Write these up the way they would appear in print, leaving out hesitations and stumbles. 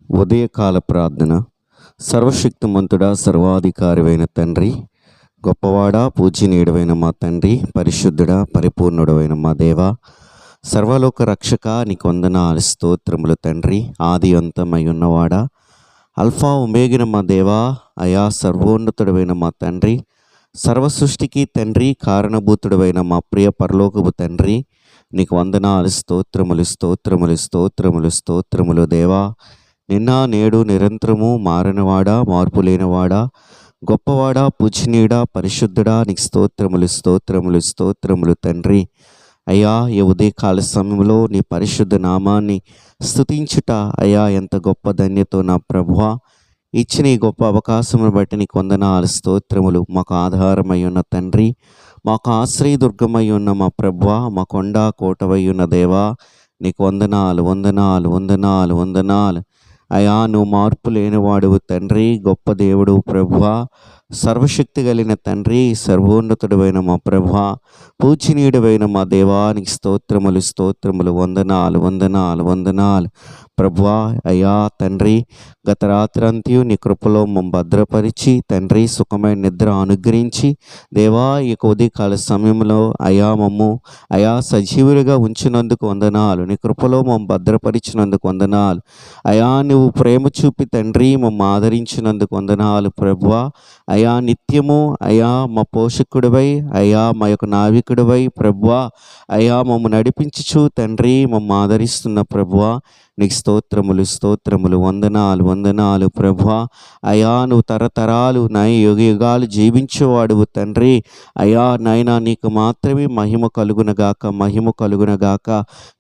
ఉదయకాల ప్రార్థన. సర్వశక్తిమంతుడా, సర్వాధికారివైన తండ్రి, గొప్పవాడా, పూజనీయుడవైన మా తండ్రి, పరిశుద్ధుడా, పరిపూర్ణుడవైన మా దేవ, సర్వలోక రక్షక, నీకు వందనాలు, స్తోత్రములు తండ్రి. ఆది అంతమై ఉన్నవాడా, అల్ఫా ఒమేగిన మా దేవా, అయా సర్వోన్నతుడవైన మా తండ్రి, సర్వ సృష్టికి తండ్రి, కారణభూతుడవైన మా ప్రియ పరలోకపు తండ్రి, నీకు వందనాలు, స్తోత్రములు స్తోత్రములు స్తోత్రములు స్తోత్రములు దేవా. నిన్న నేడు నిరంతరము మారనివాడా, మార్పు లేనివాడా, గొప్పవాడా, పూజనీయుడా, పరిశుద్ధుడా, నీకు స్తోత్రములు స్తోత్రములు స్తోత్రములు తండ్రి. అయ్యా, ఈ ఉదయకాల సమయంలో నీ పరిశుద్ధ నామాన్ని స్తుతించుట అయ్యా ఎంత గొప్ప ధన్యతో నా ప్రభువా. ఇచ్చిన ఈ గొప్ప అవకాశమును బట్టి నీకు వందనాలు, స్తోత్రములు. మాకు ఆధారమై ఉన్న తండ్రి, మాకు ఆశ్రయదుర్గమై ఉన్న మా ప్రభువా, మా కొండ కోటవై ఉన్న దేవా, నీకు వందనాలు వందనాలు వందనాలు వందనాలు. అయా, నువ్వు మార్పు లేనివాడువు తండ్రి, గొప్ప దేవుడు ప్రభువా, సర్వశక్తి కలిగిన తండ్రి, సర్వోన్నతుడైన మా ప్రభువా, పూజనీయుడైన మా దేవానికి స్తోత్రములు స్తోత్రములు, వందనాలు వందనాలు వందనాలు ప్రభువా. అయ్యా తండ్రి, గత రాత్రంతయు నీ కృపలో మమ్మ భద్రపరిచి తండ్రి సుఖమైన నిద్ర అనుగ్రహించి దేవా, ఈ ఉదయకాల సమయంలో అయా మమ్ము అయా సజీవులుగా ఉంచినందుకు వందనాలు. నీ కృపలో మమ్మ భద్రపరిచినందుకు వందనాలు. అయా, నువ్వు ప్రేమ చూపి తండ్రి మమ్మ ఆదరించినందుకు వందనాలు ప్రభువా. అయా, నిత్యము అయా మా పోషకుడివై, అయా మా యొక్క నావికుడివై ప్రభువా, అయా మమ్మ నడిపించుచు తండ్రి మమ్మ ఆదరిస్తున్న ప్రభువా, నీకు స్తోత్రములు స్తోత్రములు, వందనాలు వందనాలు ప్రభువా. అయా, నువ్వు తరతరాలు యుగ యుగాలు జీవించేవాడువు తండ్రి. అయా నాయనా, నీకు మాత్రమే మహిమ కలుగునగాక, మహిమ కలుగునగాక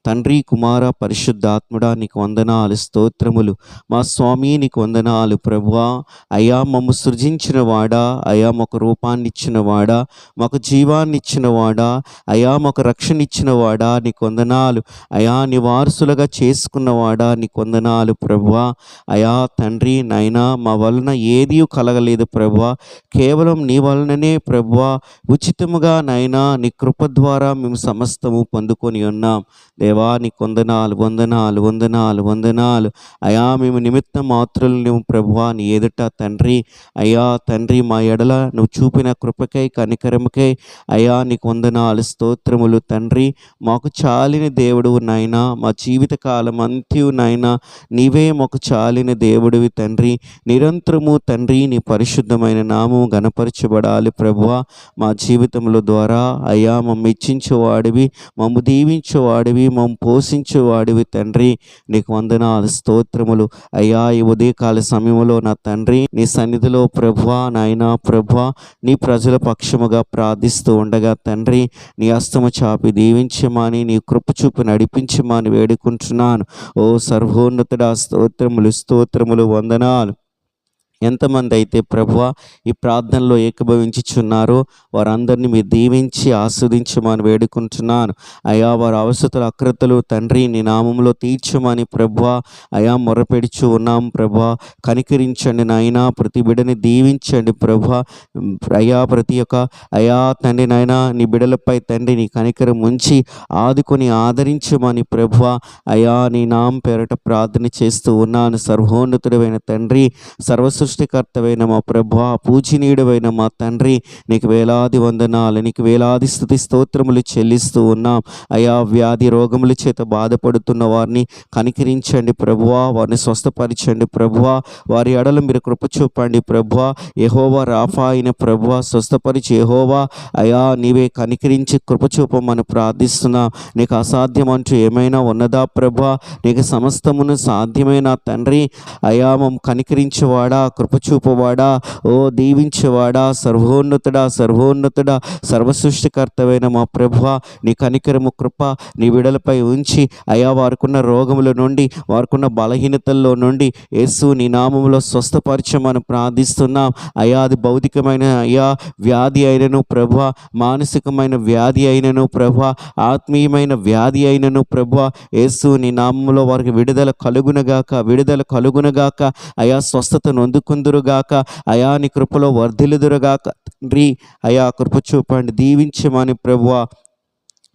తండ్రి, కుమార, పరిశుద్ధాత్ముడా, నీకు వందనాలు, స్తోత్రములు. మా స్వామి నీకు వందనాలు ప్రభువా. అయా, మమ్మ సృజించిన వాడా, అయా మాకు రూపాన్ని ఇచ్చిన వాడా, మాకు జీవాన్ని ఇచ్చిన వాడా, అయా మాకు రక్షణ ఇచ్చిన వాడా, నీకు వందనాలు. అయా, నీ వారసులుగా చేసుకున్నవాడా, నీకు వందనాలు ప్రభువా. అయా తండ్రి నాయనా, మా వలన ఏదీ కలగలేదు ప్రభువా, కేవలం నీ వలననే ప్రభువా. ఉచితముగా నాయనా నీ కృప ద్వారా మేము సమస్తము పొందుకొని ఉన్నాం దేవా, నీకు వందనాలు వందనాలు వందనాలు వందనాలు. అయా, మేము నిమిత్త మాత్రులు నువ్వు ప్రభువా నీ ఎదుట తండ్రి. అయ్యా తండ్రి, మా ఎడల నువ్వు చూపిన కృపకై కనికరముకై అయా నీకు వందనాలు, స్తోత్రములు తండ్రి. మాకు చాలిన దేవుడు నాయనా, మా జీవిత కాలం అంత్యు నాయనా నీవే మాకు చాలిన దేవుడివి తండ్రి. నిరంతరము తండ్రి నీ పరిశుద్ధమైన నామము గణపరచబడాలి ప్రభువా. మా జీవితంలో ద్వారా అయ్యా మమ్మ ఇచ్చించేవాడివి, మమ్మ దీవించేవాడివి, మమ్మ పోషించేవాడివి తండ్రి. నీకు వందనాలు, స్తోత్రములు. అయ్యా, ఈ ఉదయకాల సమయంలో నా తండ్రి నీ సన్నిధిలో ప్రభువా నాయనా ప్రభువా, నీ ప్రజల పక్షముగా ప్రార్థిస్తూ ఉండగా తండ్రి నీ హస్తము చాపి దీవించమని, నీ కృప చూపి నడిపించమని వేడుకుంటున్నాను. ఓ సర్వోన్నతుడా, స్తోత్రములు స్తోత్రములు వందనాలు. ఎంతమంది అయితే ప్రభువా ఈ ప్రార్థనలో ఏకీభవించుచున్నారో వారందరినీ మీరు దీవించి ఆస్వాదించమని వేడుకుంటున్నాను. అయా, వారి అవసరతలు అక్రతలు తండ్రి నీ నామంలో తీర్చమని ప్రభువా అయా మొరపెడుచు ఉన్నాం ప్రభువా. కనికరించండి నాయనా, ప్రతి బిడ్డని దీవించండి ప్రభువా. అయా, ప్రతి ఒక్క అయా తండ్రి నాయనా నీ బిడ్డలపై తండ్రి నీ కనికరం ఉంచి ఆదుకొని ఆదరించమని ప్రభువా అయా నీ నామం పేరట ప్రార్థన చేస్తూ ఉన్నాను. సర్వోన్నతుడైన తండ్రి, సృష్టికర్తవైన మా ప్రభువా, పూజనీయుడవైన మా తండ్రి, నీకు వేలాది వందనాలు, నీకు వేలాది స్తుతి స్తోత్రములు చెల్లిస్తూ ఉన్నాం. అయా, వ్యాధి రోగముల చేత బాధపడుతున్న వారిని కనికరించండి ప్రభువా, వారిని స్వస్థపరచండి ప్రభువా. వారి ఎడల మీరు కృప చూపండి ప్రభువా. యెహోవా రాఫా అయిన ప్రభువా, స్వస్థపరిచి యెహోవా అయా నీవే కనికరించి కృప చూపమని ప్రార్థిస్తున్నాం. నీకు అసాధ్యం అంటూ ఏమైనా ఉన్నదా ప్రభువా? నీకు సమస్తమును సాధ్యమైన తండ్రి. అయా, మమ్మ కనికరించేవాడా, కృపచూపవాడా, ఓ దీవించేవాడా, సర్వోన్నతుడా సర్వోన్నతుడా, సర్వసృష్టికర్తవైన మా ప్రభువా, నీ కనికరము కృప నీ విడలపై ఉంచి అయా వారికున్న రోగముల నుండి, వారికున్న బలహీనతల్లో నుండి యేసు నీ నామములో స్వస్థపరచమని ప్రార్థిస్తున్నాం. అయా, అది భౌతికమైన అయా వ్యాధి అయినను ప్రభువా, మానసికమైన వ్యాధి అయినను ప్రభువా, ఆత్మీయమైన వ్యాధి అయినను ప్రభువా, యేసు నీ నామములో వారికి విడుదల కలుగునగాక, విడుదల కలుగునగాక. అయా, స్వస్థతను అందుకుందురుగాక, అయా నీ కృపలో వర్ధిల్లుదురుగాక తండ్రి. అయా, కృప చూపండి, దీవించమని ప్రభువా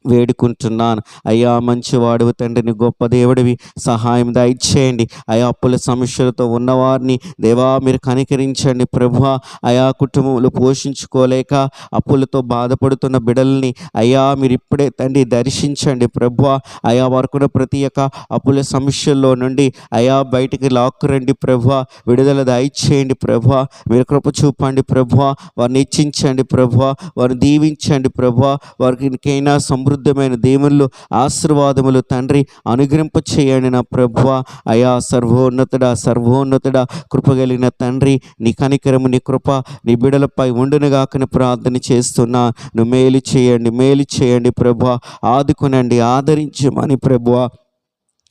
వేడుకుంటున్నాను. అయ్యా మంచివాడువు తండ్రి, నీ గొప్ప దేవుడివి, సహాయం దయచేయండి. అయా అప్పుల సమస్యలతో ఉన్నవారిని దేవా మీరు కనికరించండి ప్రభువా. అయా కుటుంబంలో పోషించుకోలేక అప్పులతో బాధపడుతున్న బిడ్డల్ని అయ్యా మీరు ఇప్పుడే తండ్రి దర్శించండి ప్రభువా. అయా వారికున్న ప్రతి ఒక్క అప్పుల సమస్యల్లో నుండి అయా బయటికి లాక్కురండి ప్రభువా. విడుదల దయచేయండి ప్రభువా. మీరు కృప చూపండి ప్రభువా. వారిని హెచ్చించండి ప్రభువా. వారిని దీవించండి ప్రభువా. వారికి ఇంకైనా సమృద్ధమైన దేవుళ్ళు ఆశీర్వాదములు తండ్రి అనుగ్రహింప చేయండి నా ప్రభువా. అయా సర్వోన్నతుడా, సర్వోన్నతుడా, కృపగలిగిన తండ్రి, నీ కనికరము నీ కృప నీ బిడలపై ఉండునుగాకని ప్రార్థన చేస్తున్నా. నువ్వు మేలు చేయండి, మేలు చేయండి ప్రభువా. ఆదుకునండి, ఆదరించమని ప్రభువా.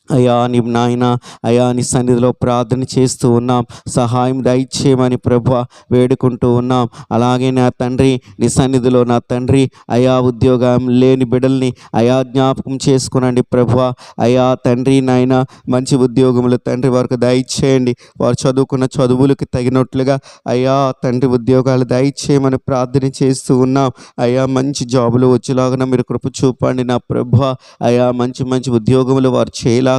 అయా నీ నాయన అయా నీ సన్నిధిలో ప్రార్థన చేస్తూ ఉన్నాం. సహాయం దయచేయమని ప్రభువా వేడుకుంటూ ఉన్నాం. అలాగే నా తండ్రి నీ సన్నిధిలో నా తండ్రి అయా ఉద్యోగం లేని బిడ్డల్ని అయా జ్ఞాపకం చేసుకునండి ప్రభువా. అయా తండ్రి నాయన మంచి ఉద్యోగములు తండ్రి వారికి దయచేయండి. వారు చదువుకున్న చదువులకు తగినట్లుగా అయా తండ్రి ఉద్యోగాలు దయచేయమని ప్రార్థన చేస్తూ ఉన్నాం. అయా మంచి జాబులు వచ్చేలాగా మీరు కృప చూపండి నా ప్రభువా. అయా మంచి మంచి ఉద్యోగములు వారు చేయలాగా,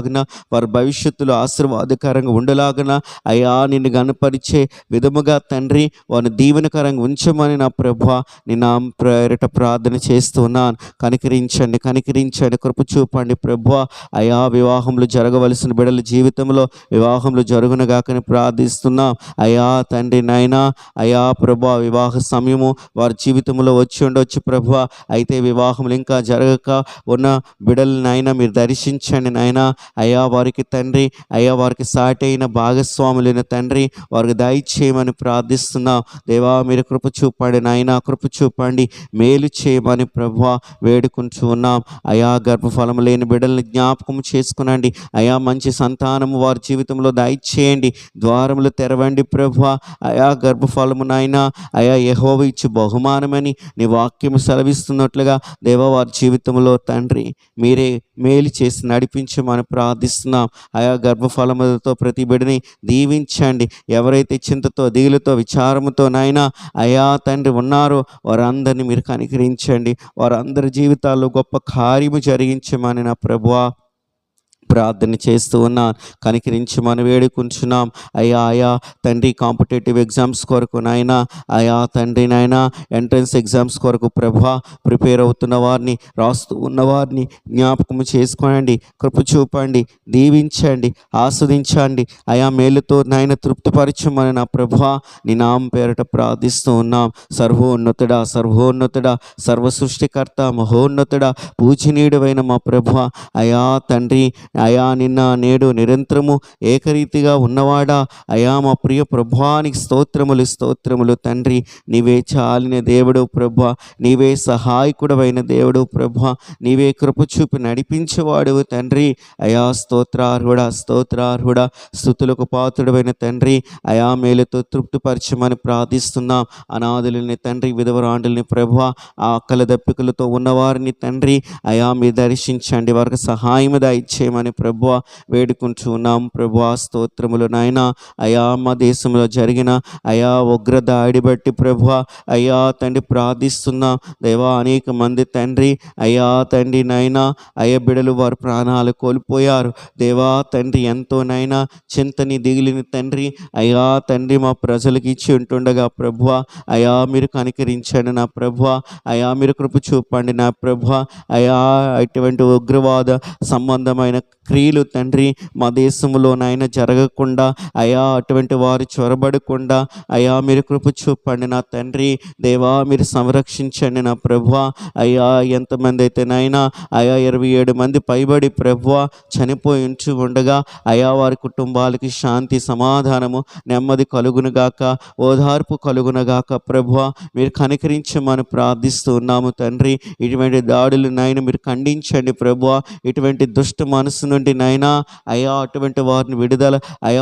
వారి భవిష్యత్తులో ఆశీర్వాదకరంగా ఉండలాగన అయా నిన్ను గణపరిచే విధముగా తండ్రి వారిని దీవెనకరంగా ఉంచమని నా ప్రభువా నీ నామ పేరిట ప్రార్థన చేస్తున్నాను. కనికరించండి, కనికరించండి, కృప చూపండి ప్రభువా. అయా వివాహములు జరగవలసిన బిడ్డల జీవితంలో వివాహములు జరుగునుగాకని ప్రార్థిస్తున్నాం. అయా తండ్రి నాయనా అయా ప్రభువా వివాహ సమయము వారి జీవితంలో వచ్చి ఉండొచ్చు ప్రభువా. అయితే వివాహములు ఇంకా జరగక ఉన్న బిడ్డలు నాయన మీరు దర్శించండి నాయనా. అయ్యా వారికి తండ్రి అయ్యా వారికి సాటి అయిన భాగస్వాములైన తండ్రి వారికి దయచేయమని ప్రార్థిస్తున్నాం. దేవా మీరు కృప చూపండి నాయనా, కృప చూపండి, మేలు చేయమని ప్రభువా వేడుకుంటూ ఉన్నాం. అయా గర్భఫలము లేని బిడ్డల్ని జ్ఞాపకం చేసుకునండి. అయా మంచి సంతానము వారి జీవితంలో దయచేయండి. ద్వారములు తెరవండి ప్రభువా. అయా గర్భఫలము నాయనా అయా యెహోవా ఇచ్చు బహుమానమని నీ వాక్యము సెలవిస్తున్నట్లుగా దేవా వారి జీవితంలో తండ్రి మీరే మేలు చేసి నడిపించమని ప్రార్థిస్తున్నాం. ఆయా గర్భఫలములతో ప్రతి బిడ్డని దీవించండి. ఎవరైతే చింతతో దిగులుతో విచారముతో నాయనా అయా తండ్రి ఉన్నారో వారందరినీ మీరు కనికరించండి. వారందరి జీవితాల్లో గొప్ప కార్యము జరిగించమని నా ప్రభువా ప్రార్థన చేస్తూ ఉన్నాను. కనికరించమని వేడుకుంటున్నాం. అయ్యా అయా తండ్రి కాంపిటేటివ్ ఎగ్జామ్స్ కొరకు నాయనా అయా తండ్రి నాయనా ఎంట్రన్స్ ఎగ్జామ్స్ కొరకు ప్రభువా ప్రిపేర్ అవుతున్న వారిని రాస్తూ ఉన్నవారిని జ్ఞాపకం చేసుకోనండి. కృప చూపండి, దీవించండి, ఆస్వాదించండి. అయా మేలుతో నాయన తృప్తిపరచమని నా ప్రభువా నీ నామం పేరట ప్రార్థిస్తూ ఉన్నాం. సర్వోన్నతుడా, సర్వోన్నతుడా, సర్వ సృష్టికర్త, మహోన్నతుడా, పూజనీయుడైన మా ప్రభువా అయా తండ్రి అయా నిన్న నేడు నిరంతరము ఏకరీతిగా ఉన్నవాడా అయా మా ప్రియ ప్రభువానికి స్తోత్రములు, స్తోత్రములు తండ్రి. నీవే చాలిన దేవుడు ప్రభువా, నీవే సహాయకుడవైన దేవుడు ప్రభువా, నీవే కృప చూపి నడిపించేవాడు తండ్రి. అయా స్తోత్రార్హుడా, స్తోత్రార్హుడా, స్తుతులకు పాత్రుడమైన తండ్రి అయా మేలుతో తృప్తిపరచమని ప్రార్థిస్తున్నాం. అనాథులని తండ్రి, విధవరాండుల్ని ప్రభువా, ఆ ఆకల దప్పికలతో ఉన్నవారిని తండ్రి అయా మీరు దర్శించండి. వారికి సహాయం దయచేయమని ప్రభువా వేడుకుంటూ ఉన్నాం. ప్రభువా స్తోత్రములు నాయనా. అయా మా దేశంలో జరిగిన అయా ఉగ్ర దాడి బట్టి ప్రభువా అయా తండ్రి ప్రార్థిస్తున్నాం. దేవా అనేక మంది తండ్రి అయా తండ్రి నాయనా అయ్య బిడలు వారి ప్రాణాలు కోల్పోయారు. దేవా తండ్రి ఎంతో నైనా చింతని దిగిలిని తండ్రి అయా తండ్రి మా ప్రజలకు ఇచ్చి ఉంటుండగా ప్రభువా అయా మీరు కనికరించండి నా ప్రభువా. అయా మీరు కృప చూపండి నా ప్రభువా. అయా ఇటువంటి ఉగ్రవాద సంబంధమైన క్రియలు తండ్రి మా దేశంలో నాయన జరగకుండా అయా అటువంటి వారు చొరబడకుండా అయా మీరు కృప చూపండి నా తండ్రి. దేవా మీరు సంరక్షించండి నా ప్రభువా. అయ్యా ఎంతమంది అయితే నాయన అయా 27 మంది పైబడి ప్రభువా చనిపోయి ఉండగా అయా వారి కుటుంబాలకి శాంతి, సమాధానము, నెమ్మది కలుగునుగాక, ఓదార్పు కలుగునుగాక ప్రభువా మీరు కనికరించమని ప్రార్థిస్తూ ఉన్నాము తండ్రి. ఇటువంటి దాడులు నాయన మీరు ఖండించండి ప్రభువా. ఇటువంటి దుష్ట మనసును నుండి నాయనా అయా అటువంటి వారిని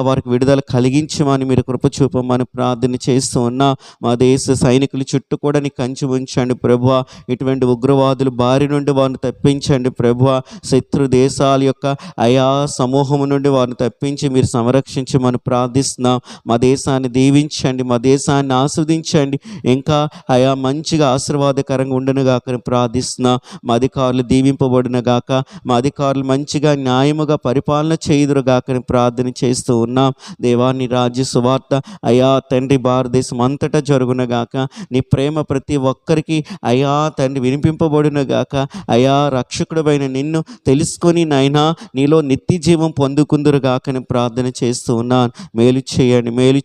వారికి విడుదల కలిగించమని మీరు కృప చూపమని ప్రార్థన చేస్తూ ఉన్నా. మా దేశ సైనికుల చుట్టూ కూడా నీ కంచి ఉంచండి ప్రభువా. ఇటువంటి ఉగ్రవాదులు బారి నుండి వారిని తప్పించండి ప్రభువా. శత్రు దేశాల యొక్క అయా సమూహము నుండి వారిని తప్పించి మీరు సంరక్షించమని ప్రార్థిస్తున్నాం. మా దేశాన్ని దీవించండి, మా దేశాన్ని ఆస్వాదించండి, ఇంకా అయా మంచిగా ఆశీర్వాదకరంగా ఉండును గాక ప్రార్థిస్తున్నా. మా అధికారులు దీవింపబడిన గాక, మా అధికారులు మంచిగా న్యాయముగా పరిపాలన చేయుదురు గాకని ప్రార్థన చేస్తూ ఉన్నాం. దేవా నీ రాజ్య సువార్త అయా తండ్రి భారతదేశం అంతటా జరుగున గాక, నీ ప్రేమ ప్రతి ఒక్కరికి అయా తండ్రి వినిపింపబడిన గాక, అయా రక్షకుడమైన నిన్ను తెలుసుకొని నైనా నీలో నిత్య జీవం పొందుకుందురు గాకని ప్రార్థన చేస్తూ ఉన్నాను. మేలు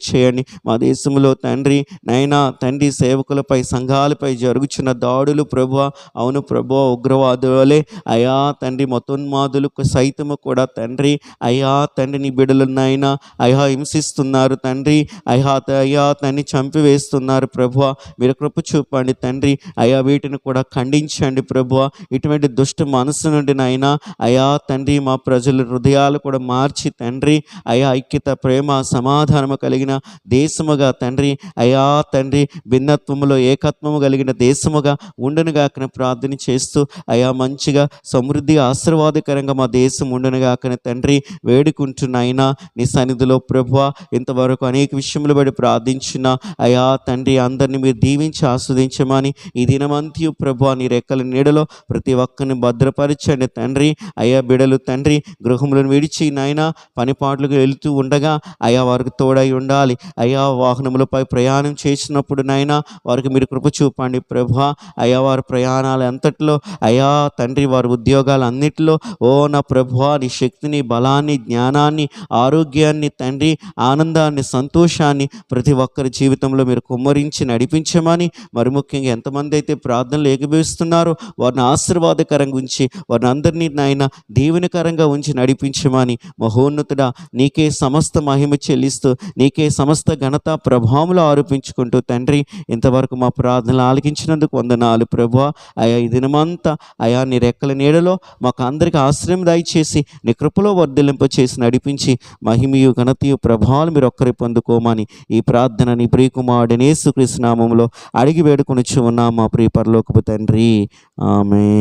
చేయండి మా దేశంలో తండ్రి నైనా తండ్రి సేవకులపై సంఘాలపై జరుగుచున్న దాడులు ప్రభువా, అవును ప్రభువా, ఉగ్రవాదులే అయా తండ్రి మతోన్మాదులకు సైతము కూడా తండ్రి అయా తండ్రి నీ బిడ్డలనైనా అయా హింసిస్తున్నారు తండ్రి, అయా తండ్రి చంపివేస్తున్నారు ప్రభువా. మీరు కృప చూపండి తండ్రి, అయా వీటిని కూడా ఖండించండి ప్రభువా. ఇటువంటి దుష్ట మనసు నుండి నైనా అయా తండ్రి మా ప్రజల హృదయాలు కూడా మార్చి తండ్రి అయా ఐక్యత, ప్రేమ, సమాధానము కలిగిన దేశముగా తండ్రి అయా తండ్రి భిన్నత్వములో ఏకత్వము కలిగిన దేశముగా ఉండునుగాకని ప్రార్థన చేస్తూ అయా మంచిగా సమృద్ధిగా ఆశీర్వాదకరంగా మా దేశం ఉండునుగాకని తండ్రి వేడుకుంటున్నాయినా నీ సన్నిధిలో ప్రభువా. ఇంతవరకు అనేక విషయములు బట్టి ప్రార్థించిన అయా తండ్రి అందరినీ మీరు దీవించి ఆస్వాదించమని ఈ దినమంతయు ప్రభువా నీ రెక్కల నీడలో ప్రతి ఒక్కరిని భద్రపరచండి తండ్రి. అయా బిడలు తండ్రి గృహములను విడిచి నాయనా పనిపాట్లకు వెళుతూ ఉండగా అయా వారికి తోడై ఉండాలి. అయా వాహనములపై ప్రయాణం చేసినప్పుడు నాయనా వారికి మీరు కృప చూపండి ప్రభువా. అయా వారి ప్రయాణాలు అంతట్లో అయా తండ్రి వారి ఉద్యోగాలు అన్నిటిలో ఓ నా ప్రభువా నీ శక్తిని, బలాన్ని, జ్ఞానాన్ని, ఆరోగ్యాన్ని తండ్రి, ఆనందాన్ని, సంతోషాన్ని ప్రతి ఒక్కరి జీవితంలో మీరు కుమ్మరించి నడిపించమని, మరి ముఖ్యంగా ఎంతమంది అయితే ప్రార్థనలు ఏకీభవిస్తున్నారో వారిని ఆశీర్వాదకరంగా ఉంచి వారిని అందరినీ నాయన దీవెనకరంగా ఉంచి నడిపించమని మహోన్నతుడా నీకే సమస్త మహిమ చెల్లిస్తూ నీకే సమస్త ఘనత ప్రభావములు ఆరోపించుకుంటూ తండ్రి ఇంతవరకు మా ప్రార్థనలు ఆలకించినందుకు వందనాలు ప్రభువా. అయా ఈ దినమంతా అయా నీ రెక్కల నీడలో మాకు అందరికీ ఆశ్రయం దయచేసి నీ కృపలో వర్ధిల్లింప చేసి నడిపించి మహిమయు, ఘనతయు, ప్రభావాలు మీరు ఒక్కరి పొందుకోమని ఈ ప్రార్థన నీ ప్రియకుమారుడైన యేసుక్రీస్తు నామములో అడిగి వేడుకొనుచు ఉన్నాం మా ప్రియ పరలోకపు తండ్రి. ఆమేన్.